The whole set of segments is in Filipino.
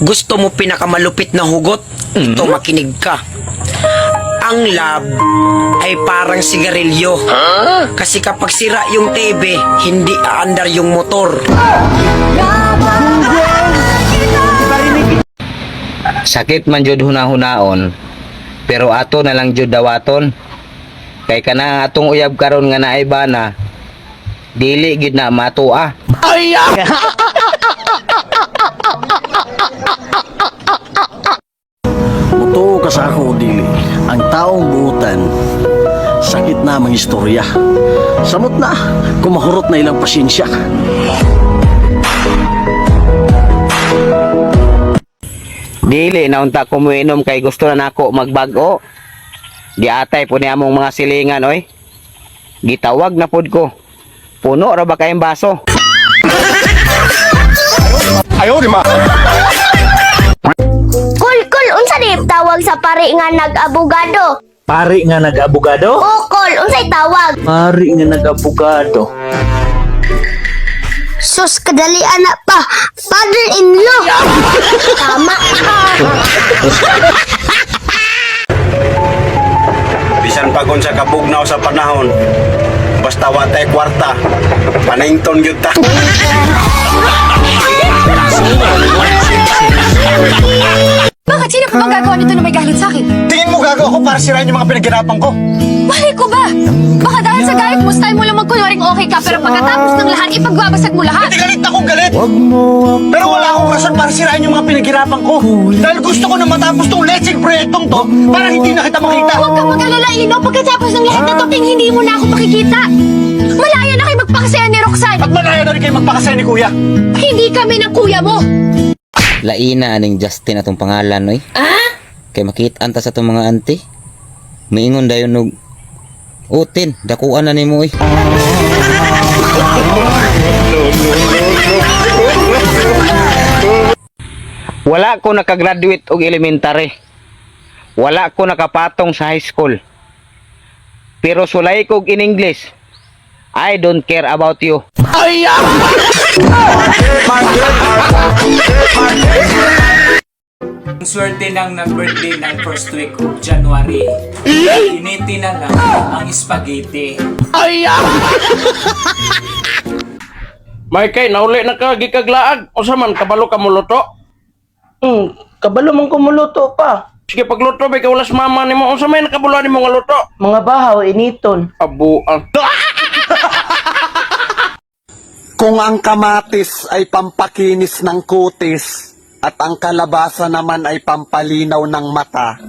Gusto mo pinakamalupit na hugot? Ito, makinig ka. Ang love ay parang sigarilyo. Kasi kapag sira yung TV, hindi aandar yung motor. Sakit man jud hunahunaon, pero ato na lang jud dawaton. Kay kana atong uyab karon nga naay bana, dili gid na matua. Mutuo ka sa ako, dili. Ang taong buutan, sakit na mga istorya. Samot na, kumahurot na ilang pasyensya. Dili na unta ko muinom kay gusto na nako magbago. Di atay po ni among mga silingan oy. Gitawag na pod ko. Puno ra ba kayong baso? Kul, unsa di tawag sa pari nga nag-abogado? Pari nga nag-abogado? O, kul, unsay tawag? Pari nga nag-abogado. Sus, kadali anak pa. Father-in-law. Tama. Bisan pagon sa kabugnaw sa panahon, basta wa tay kwarta, panington gyud ta. Bakit? Sino pa bang gagawa nito na may galit sa akin? Tingin mo gagawa ko para sirain yung mga pinaghirapan ko? Bakit ko ba? Baka dahil sa galit mo, style mo lang magkunwaring okay ka, pero pagkatapos ng lahat, ipagbabasag mo lahat. Hindi galit akong galit. Pero wala akong rason para sirain yung mga pinaghirapan ko. Dahil gusto ko na matapos tong lecheng proyektong to para hindi na kita makita. Huwag kang mag-alala, Ino. Pagkatapos ng lahat na to, hindi mo na ako makikita. Malaya na kayo magpakasaya ni Roxanne. At malaya na rin kayo magpakasaya ni Kuya. Hindi kami ng kuya mo. Laina aning Justin atong pangalan oy. Kay makit-an ta sa atong mga auntie. Miingon dayon og utin, dakuan na nimo oy. Wala ko nakagraduate og elementary. Wala ko nakapatong sa high school. Pero sulay ko in English. I don't care about you. Ang swerte ng nag-birthday ng first week of January. Initi na lang ang spaghetti. May kay nauli na ka gikaglaag. Unsa man kabalo ka muluto? Kabalo man ko muluto pa. Sige pagluto bay kaulas mama nimo. Unsa may nakabuloan nimo nga luto? Mga bahaw initon. Abuang. Kung ang kamatis ay pampakinis ng kutis at ang kalabasa naman ay pampalinaw ng mata,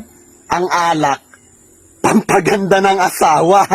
ang alak, pampaganda ng asawa.